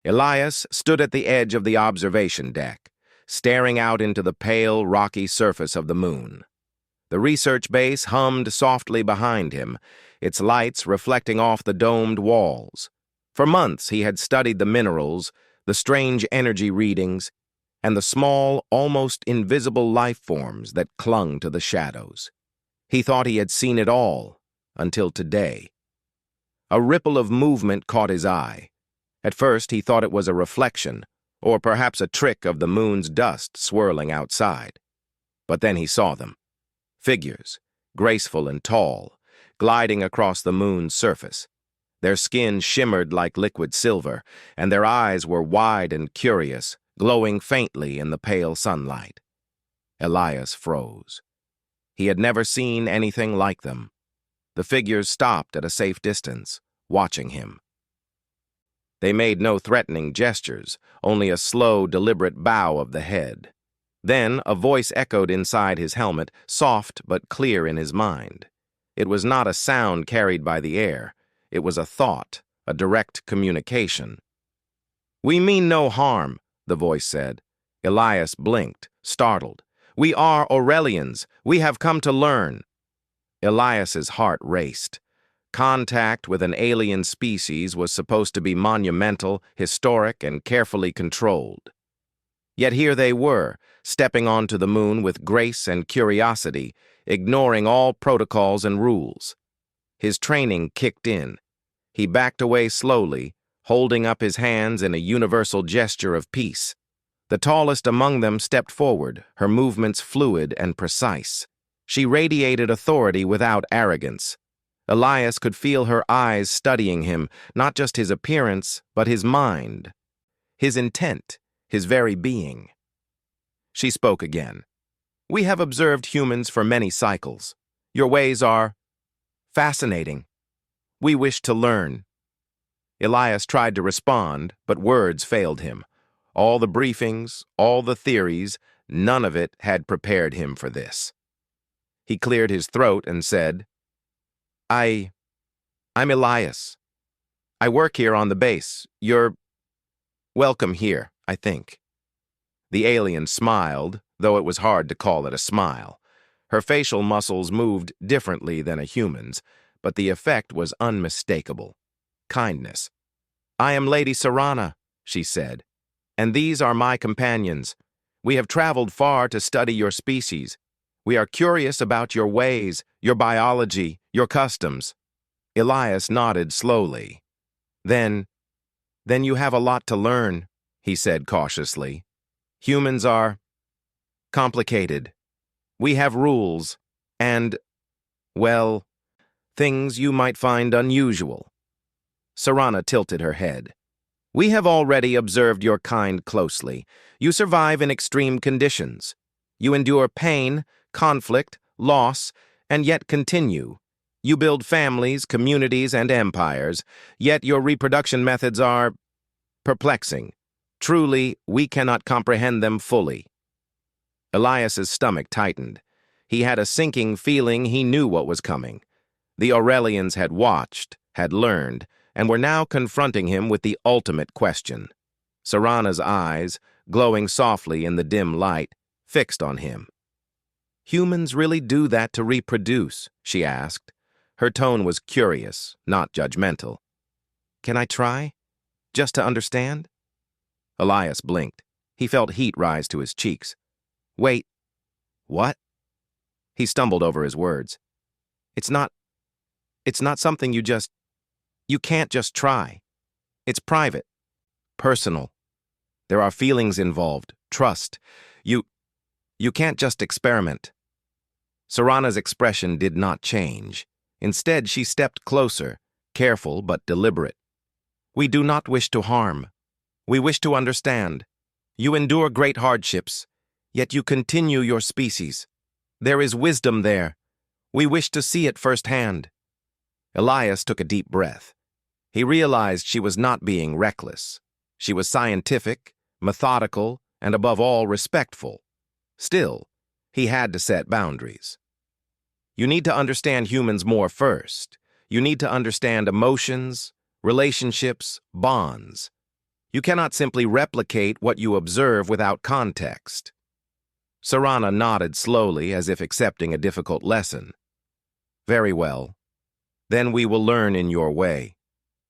Elias stood at the edge of the observation deck, staring out into the pale, rocky surface of the moon. The research base hummed softly behind him, its lights reflecting off the domed walls. For months he had studied the minerals, the strange energy readings, and the small, almost invisible life forms that clung to the shadows. He thought he had seen it all, until today. A ripple of movement caught his eye. At first he thought it was a reflection, or perhaps a trick of the moon's dust swirling outside. But then he saw them. Figures, graceful and tall, gliding across the moon's surface. Their skin shimmered like liquid silver, and their eyes were wide and curious, glowing faintly in the pale sunlight. Elias froze. He had never seen anything like them. The figures stopped at a safe distance, watching him. They made no threatening gestures, only a slow, deliberate bow of the head. Then a voice echoed inside his helmet, soft but clear in his mind. It was not a sound carried by the air. It was a thought, a direct communication. "We mean no harm," the voice said. Elias blinked, startled. "We are Aurelians. We have come to learn." Elias's heart raced. Contact with an alien species was supposed to be monumental, historic, and carefully controlled. Yet here they were, stepping onto the moon with grace and curiosity, ignoring all protocols and rules. His training kicked in. He backed away slowly, holding up his hands in a universal gesture of peace. The tallest among them stepped forward, her movements fluid and precise. She radiated authority without arrogance. Elias could feel her eyes studying him, not just his appearance, but his mind, his intent, his very being. She spoke again. "We have observed humans for many cycles. Your ways are fascinating. We wish to learn." Elias tried to respond, but words failed him. All the briefings, all the theories, none of it had prepared him for this. He cleared his throat and said, I'm Elias. I work here on the base. You're welcome here, I think." The alien smiled, though it was hard to call it a smile. Her facial muscles moved differently than a human's, but the effect was unmistakable. Kindness. "I am Lady Serana," she said, "and these are my companions. We have traveled far to study your species. We are curious about your ways, your biology, your customs." Elias nodded slowly. Then you have a lot to learn," he said cautiously. "Humans are complicated. We have rules and, well, things you might find unusual." Serana tilted her head. "We have already observed your kind closely. You survive in extreme conditions. You endure pain, conflict, loss, and yet continue. You build families, communities, and empires, yet your reproduction methods are perplexing. Truly, we cannot comprehend them fully." Elias's stomach tightened. He had a sinking feeling he knew what was coming. The Aurelians had watched, had learned, and were now confronting him with the ultimate question. Serana's eyes, glowing softly in the dim light, fixed on him. "Humans really do that to reproduce?" she asked. Her tone was curious, not judgmental. "Can I try? Just to understand?" Elias blinked. He felt heat rise to his cheeks. "Wait, what?" He stumbled over his words. It's not something you can't just try. It's private, personal. There are feelings involved, trust. You can't just experiment." Serana's expression did not change. Instead, she stepped closer, careful but deliberate. "We do not wish to harm. We wish to understand. You endure great hardships, yet you continue your species. There is wisdom there. We wish to see it firsthand." Elias took a deep breath. He realized she was not being reckless. She was scientific, methodical, and above all respectful. Still, he had to set boundaries. "You need to understand humans more first. You need to understand emotions, relationships, bonds. You cannot simply replicate what you observe without context. Sarana nodded slowly, as if accepting a difficult lesson. Very well. Then we will learn in your way.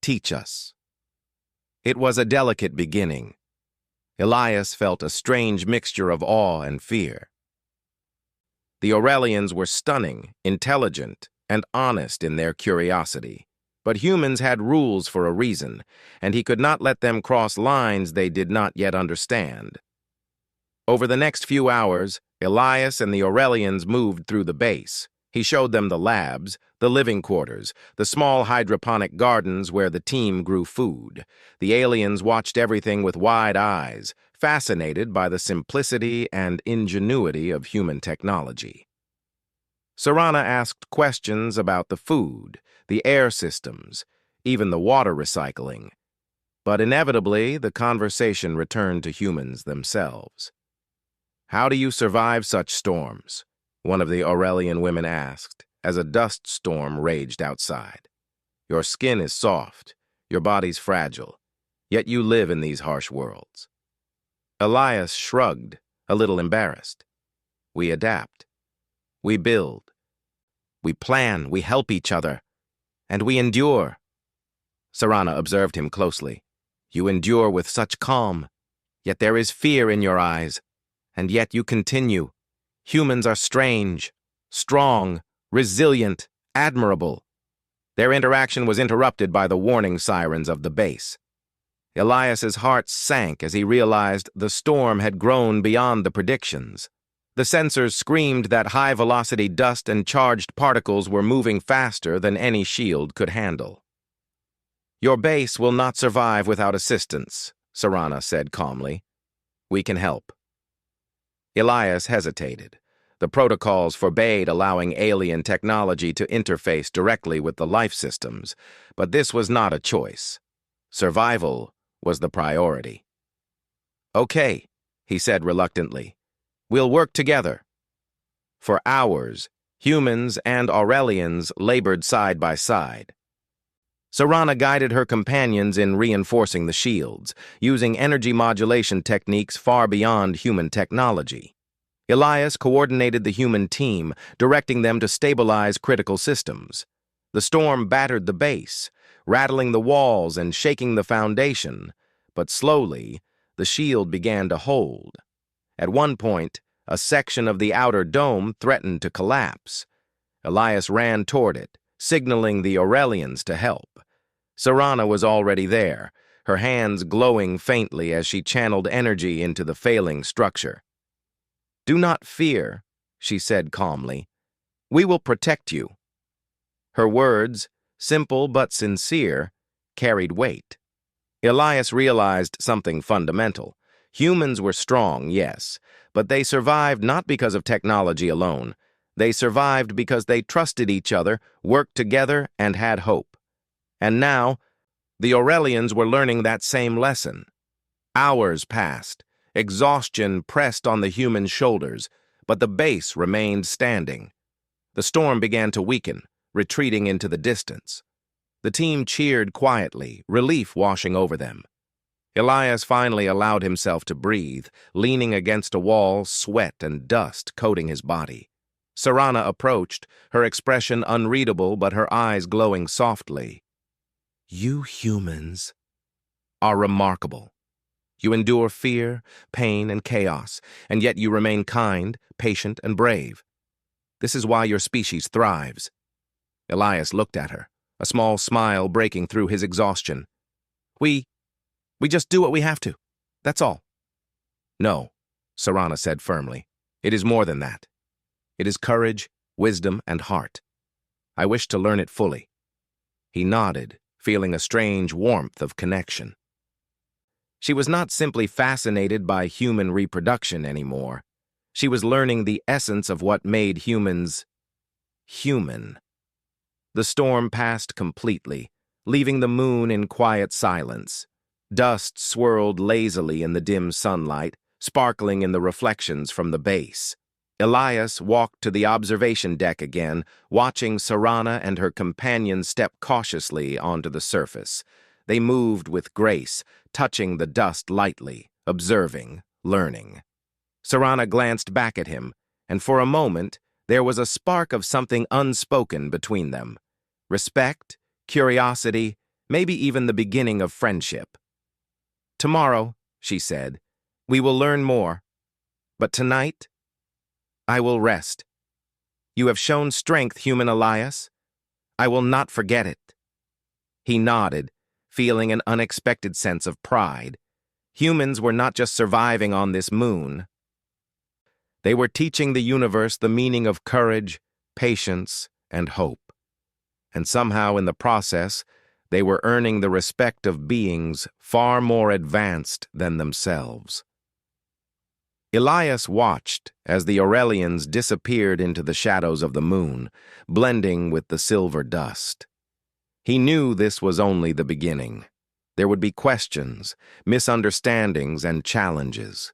Teach us. It was a delicate beginning. Elias felt a strange mixture of awe and fear. The Aurelians were stunning, intelligent, and honest in their curiosity. But humans had rules for a reason, and he could not let them cross lines they did not yet understand. Over the next few hours, Elias and the Aurelians moved through the base. He showed them the labs, the living quarters, the small hydroponic gardens where the team grew food. The aliens watched everything with wide eyes, fascinated by the simplicity and ingenuity of human technology. Sarana asked questions about the food, the air systems, even the water recycling. But inevitably, the conversation returned to humans themselves. "How do you survive such storms?" one of the Aurelian women asked, as a dust storm raged outside. "Your skin is soft, your body's fragile, yet you live in these harsh worlds." Elias shrugged, a little embarrassed. "We adapt. We build. We plan, we help each other. And we endure." Sarana observed him closely. "You endure with such calm, yet there is fear in your eyes. And yet you continue. Humans are strange, strong, resilient, admirable." Their interaction was interrupted by the warning sirens of the base. Elias's heart sank as he realized the storm had grown beyond the predictions. The sensors screamed that high-velocity dust and charged particles were moving faster than any shield could handle. "Your base will not survive without assistance," Sarana said calmly. "We can help." Elias hesitated. The protocols forbade allowing alien technology to interface directly with the life systems, but this was not a choice. Survival was the priority. "Okay," he said reluctantly. "We'll work together." For hours, humans and Aurelians labored side by side. Sarana guided her companions in reinforcing the shields, using energy modulation techniques far beyond human technology. Elias coordinated the human team, directing them to stabilize critical systems. The storm battered the base, rattling the walls and shaking the foundation, but slowly, the shield began to hold. At one point, a section of the outer dome threatened to collapse. Elias ran toward it, signaling the Aurelians to help. Sarana was already there, her hands glowing faintly as she channeled energy into the failing structure. "Do not fear," she said calmly. "We will protect you." Her words, simple but sincere, carried weight. Elias realized something fundamental. Humans were strong, yes, but they survived not because of technology alone. They survived because they trusted each other, worked together, and had hope. And now, the Aurelians were learning that same lesson. Hours passed. Exhaustion pressed on the human shoulders, but the base remained standing. The storm began to weaken, retreating into the distance. The team cheered quietly, relief washing over them. Elias finally allowed himself to breathe, leaning against a wall, sweat and dust coating his body. Sarana approached, her expression unreadable but her eyes glowing softly. "You humans are remarkable. You endure fear, pain, and chaos, and yet you remain kind, patient, and brave. This is why your species thrives." Elias looked at her, a small smile breaking through his exhaustion. We just do what we have to. That's all." "No," Sarana said firmly. "It is more than that. It is courage, wisdom, and heart. I wish to learn it fully." He nodded, feeling a strange warmth of connection. She was not simply fascinated by human reproduction anymore. She was learning the essence of what made humans human. The storm passed completely, leaving the moon in quiet silence. Dust swirled lazily in the dim sunlight, sparkling in the reflections from the base. Elias walked to the observation deck again, watching Sarana and her companion step cautiously onto the surface. They moved with grace, touching the dust lightly, observing, learning. Sarana glanced back at him, and for a moment, there was a spark of something unspoken between them. Respect, curiosity, maybe even the beginning of friendship. "Tomorrow," she said, "we will learn more. But tonight, I will rest. You have shown strength, human Elias. I will not forget it." He nodded, feeling an unexpected sense of pride. Humans were not just surviving on this moon. They were teaching the universe the meaning of courage, patience, and hope. And somehow, in the process, they were earning the respect of beings far more advanced than themselves. Elias watched as the Aurelians disappeared into the shadows of the moon, blending with the silver dust. He knew this was only the beginning. There would be questions, misunderstandings, and challenges.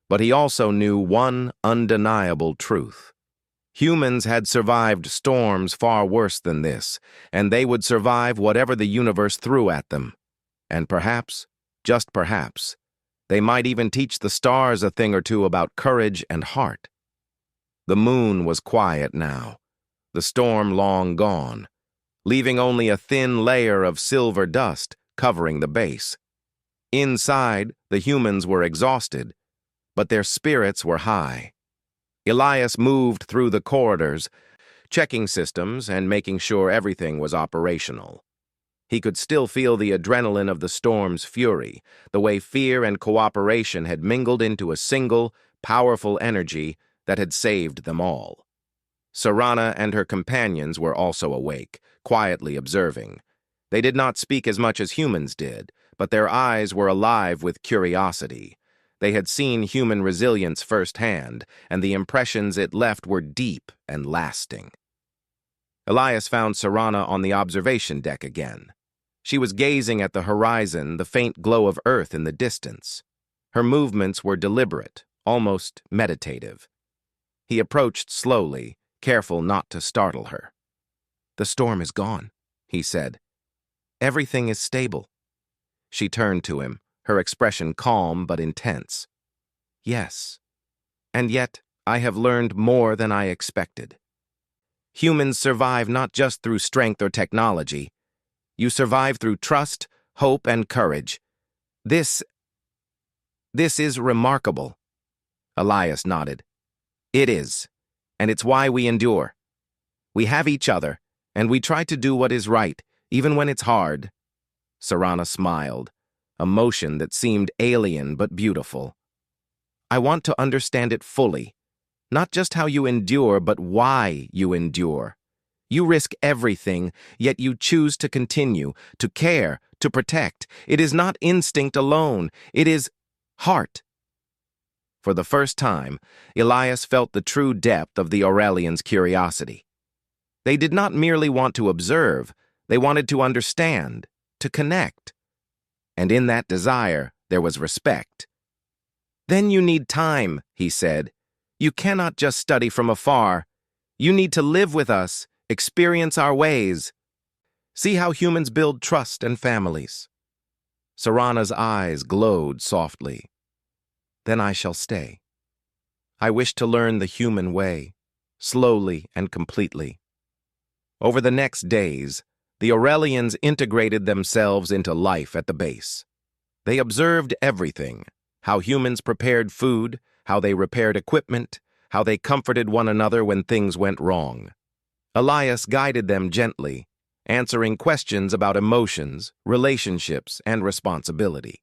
But he also knew one undeniable truth. Humans had survived storms far worse than this, and they would survive whatever the universe threw at them. And perhaps, just perhaps, they might even teach the stars a thing or two about courage and heart. The moon was quiet now, the storm long gone, leaving only a thin layer of silver dust covering the base. Inside, the humans were exhausted, but their spirits were high. Elias moved through the corridors, checking systems and making sure everything was operational. He could still feel the adrenaline of the storm's fury, the way fear and cooperation had mingled into a single, powerful energy that had saved them all. Sarana and her companions were also awake, quietly observing. They did not speak as much as humans did, but their eyes were alive with curiosity. They had seen human resilience firsthand, and the impressions it left were deep and lasting. Elias found Sarana on the observation deck again. She was gazing at the horizon, the faint glow of Earth in the distance. Her movements were deliberate, almost meditative. He approached slowly, careful not to startle her. "The storm is gone," he said. "Everything is stable." She turned to him, her expression calm but intense. "Yes, and yet I have learned more than I expected. Humans survive not just through strength or technology. You survive through trust, hope, and courage. This is remarkable." Elias nodded. "It is, and it's why we endure. We have each other, and we try to do what is right, even when it's hard." Sarana smiled, a motion that seemed alien but beautiful. "I want to understand it fully, not just how you endure, but why you endure. You risk everything, yet you choose to continue, to care, to protect. It is not instinct alone, it is heart." For the first time, Elias felt the true depth of the Aurelians' curiosity. They did not merely want to observe, they wanted to understand, to connect. And in that desire, there was respect. "Then you need time," he said. "You cannot just study from afar. You need to live with us, experience our ways. See how humans build trust and families." Sarana's eyes glowed softly. "Then I shall stay. I wish to learn the human way, slowly and completely." Over the next days, the Aurelians integrated themselves into life at the base. They observed everything: how humans prepared food, how they repaired equipment, how they comforted one another when things went wrong. Elias guided them gently, answering questions about emotions, relationships, and responsibility.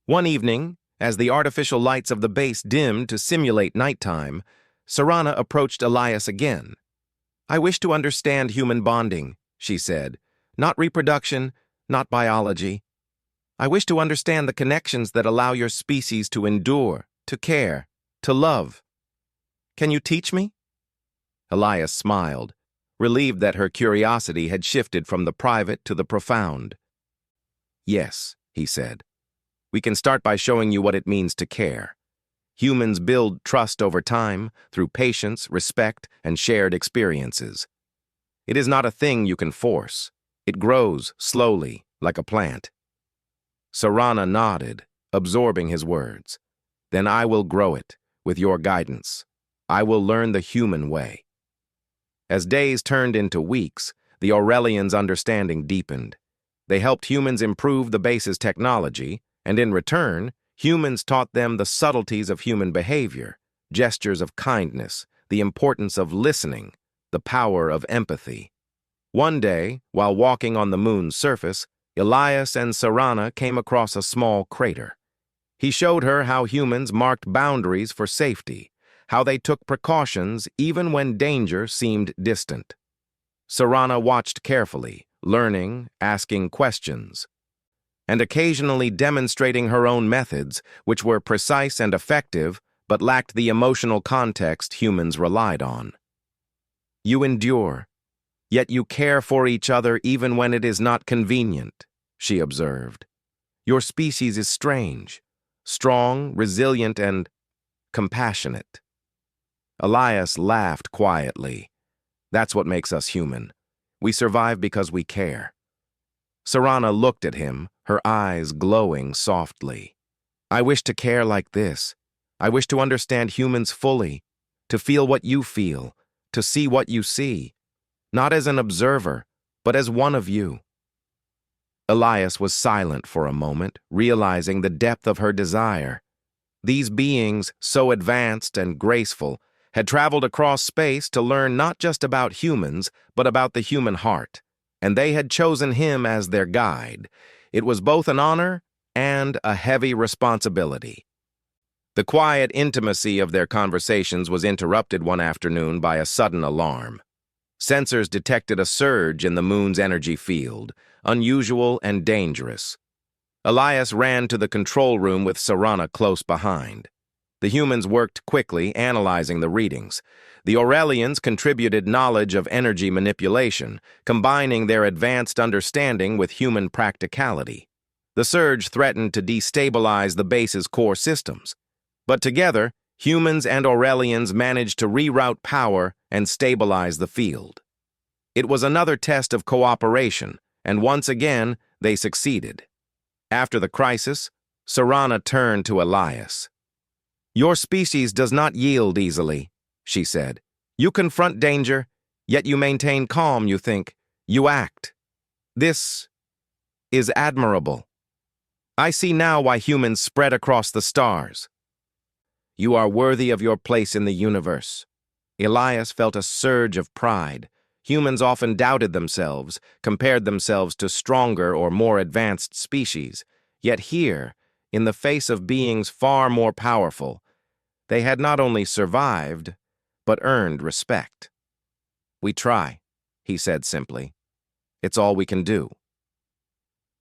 One evening, as the artificial lights of the base dimmed to simulate nighttime, Sarana approached Elias again. "I wish to understand human bonding," she said. "Not reproduction, not biology. I wish to understand the connections that allow your species to endure, to care, to love. Can you teach me?" Elias smiled, relieved that her curiosity had shifted from the private to the profound. "Yes," he said. "We can start by showing you what it means to care. Humans build trust over time through patience, respect, and shared experiences. It is not a thing you can force. It grows slowly, like a plant. Sarana nodded, absorbing his words. Then I will grow it, with your guidance. I will learn the human way. As days turned into weeks, the Aurelians' understanding deepened. They helped humans improve the base's technology, and in return, humans taught them the subtleties of human behavior, gestures of kindness, the importance of listening, the power of empathy. One day, while walking on the moon's surface, Elias and Sarana came across a small crater. He showed her how humans marked boundaries for safety, how they took precautions even when danger seemed distant. Sarana watched carefully, learning, asking questions, and occasionally demonstrating her own methods, which were precise and effective, but lacked the emotional context humans relied on. You endure, yet you care for each other even when it is not convenient, she observed. Your species is strange, strong, resilient, and compassionate. Elias laughed quietly. That's what makes us human. We survive because we care. Sarana looked at him, her eyes glowing softly. I wish to care like this. I wish to understand humans fully, to feel what you feel, to see what you see, not as an observer, but as one of you. Elias was silent for a moment, realizing the depth of her desire. These beings, so advanced and graceful, had traveled across space to learn not just about humans, but about the human heart, and they had chosen him as their guide. It was both an honor and a heavy responsibility. The quiet intimacy of their conversations was interrupted one afternoon by a sudden alarm. Sensors detected a surge in the moon's energy field, unusual and dangerous. Elias ran to the control room with Sarana close behind. The humans worked quickly, analyzing the readings. The Aurelians contributed knowledge of energy manipulation, combining their advanced understanding with human practicality. The surge threatened to destabilize the base's core systems. But together, humans and Aurelians managed to reroute power and stabilize the field. It was another test of cooperation, and once again, they succeeded. After the crisis, Sarana turned to Elias. Your species does not yield easily, she said. You confront danger, yet you maintain calm, you think. You act. This is admirable. I see now why humans spread across the stars. You are worthy of your place in the universe. Elias felt a surge of pride. Humans often doubted themselves, compared themselves to stronger or more advanced species. Yet here, in the face of beings far more powerful, they had not only survived, but earned respect. We try, he said simply. It's all we can do.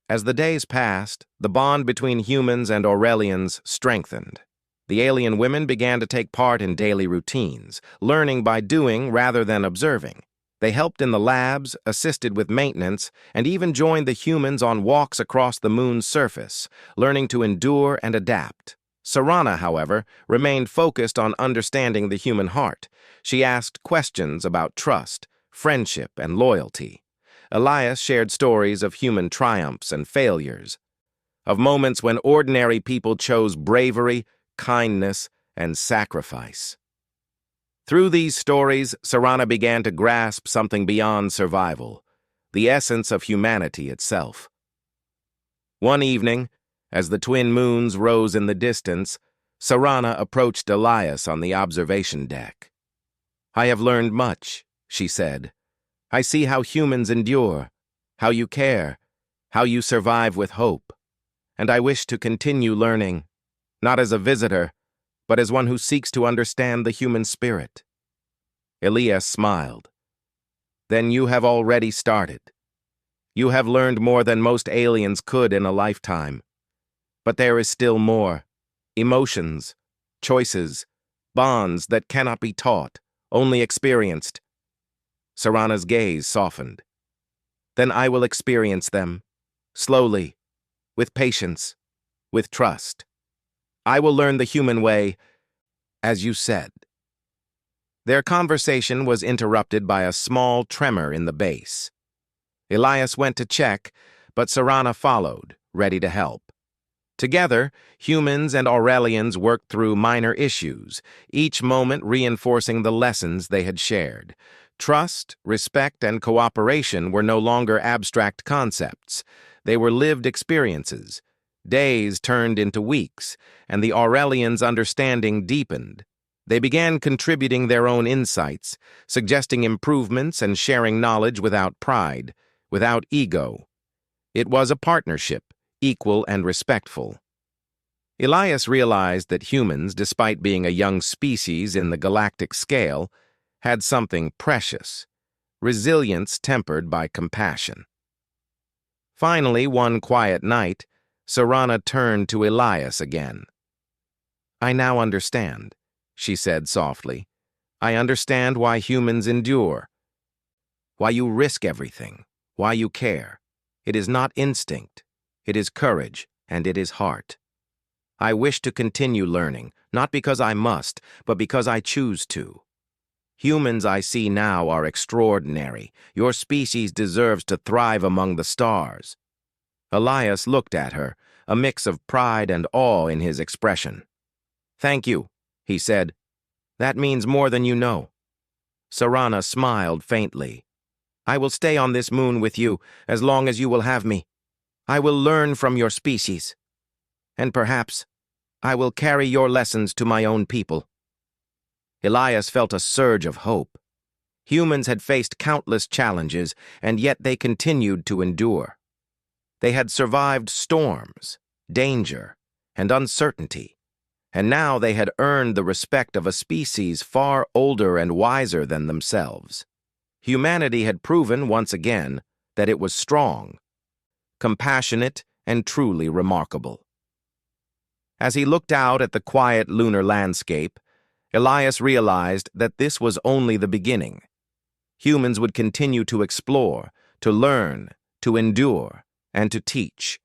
As the days passed, the bond between humans and Aurelians strengthened. The alien women began to take part in daily routines, learning by doing rather than observing. They helped in the labs, assisted with maintenance, and even joined the humans on walks across the moon's surface, learning to endure and adapt. Sarana, however, remained focused on understanding the human heart. She asked questions about trust, friendship, and loyalty. Elias shared stories of human triumphs and failures, of moments when ordinary people chose bravery, kindness, and sacrifice. Through these stories, Sarana began to grasp something beyond survival, the essence of humanity itself. One evening, as the twin moons rose in the distance, Sarana approached Elias on the observation deck. I have learned much, she said. I see how humans endure, how you care, how you survive with hope, and I wish to continue learning, not as a visitor, but as one who seeks to understand the human spirit. Elias smiled. Then you have already started. You have learned more than most aliens could in a lifetime. But there is still more. Emotions, choices, bonds that cannot be taught, only experienced. Sarana's gaze softened. Then I will experience them, slowly, with patience, with trust. I will learn the human way, as you said. Their conversation was interrupted by a small tremor in the base. Elias went to check, but Serana followed, ready to help. Together, humans and Aurelians worked through minor issues, each moment reinforcing the lessons they had shared. Trust, respect, and cooperation were no longer abstract concepts. They were lived experiences. Days turned into weeks, and the Aurelians' understanding deepened. They began contributing their own insights, suggesting improvements and sharing knowledge without pride, without ego. It was a partnership, equal and respectful. Elias realized that humans, despite being a young species in the galactic scale, had something precious, resilience tempered by compassion. Finally, one quiet night, Serana turned to Elias again. "I now understand," she said softly. "I understand why humans endure, why you risk everything, why you care. It is not instinct. It is courage, and it is heart. I wish to continue learning, not because I must, but because I choose to. Humans I see now are extraordinary. Your species deserves to thrive among the stars." Elias looked at her, a mix of pride and awe in his expression. "Thank you," he said. "That means more than you know." Serana smiled faintly. "I will stay on this moon with you as long as you will have me. I will learn from your species. And perhaps I will carry your lessons to my own people." Elias felt a surge of hope. Humans had faced countless challenges, and yet they continued to endure. They had survived storms, danger, and uncertainty, and now they had earned the respect of a species far older and wiser than themselves. Humanity had proven once again that it was strong, compassionate, and truly remarkable. As he looked out at the quiet lunar landscape, Elias realized that this was only the beginning. Humans would continue to explore, to learn, to endure, and to teach.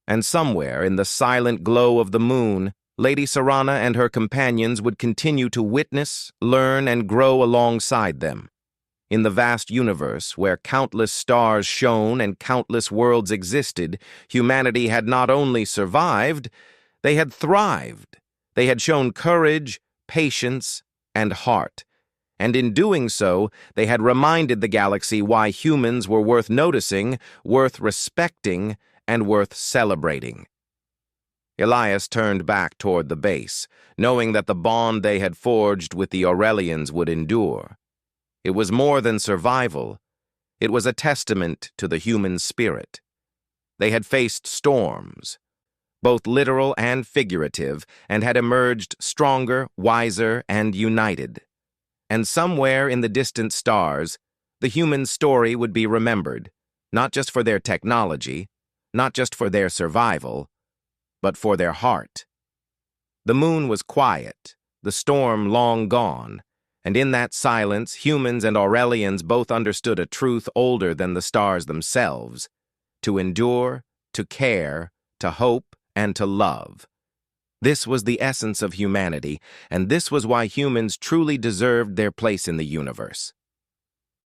And somewhere in the silent glow of the moon, Lady Serana and her companions would continue to witness, learn, and grow alongside them. In the vast universe, where countless stars shone and countless worlds existed, humanity had not only survived, they had thrived. They had shown courage, patience, and heart. And in doing so, they had reminded the galaxy why humans were worth noticing, worth respecting, and worth celebrating. Elias turned back toward the base, knowing that the bond they had forged with the Aurelians would endure. It was more than survival. It was a testament to the human spirit. They had faced storms, both literal and figurative, and had emerged stronger, wiser, and united. And somewhere in the distant stars, the human story would be remembered, not just for their technology, not just for their survival, but for their heart. The moon was quiet, the storm long gone, and in that silence, humans and Aurelians both understood a truth older than the stars themselves: to endure, to care, to hope, and to love. This was the essence of humanity, and this was why humans truly deserved their place in the universe.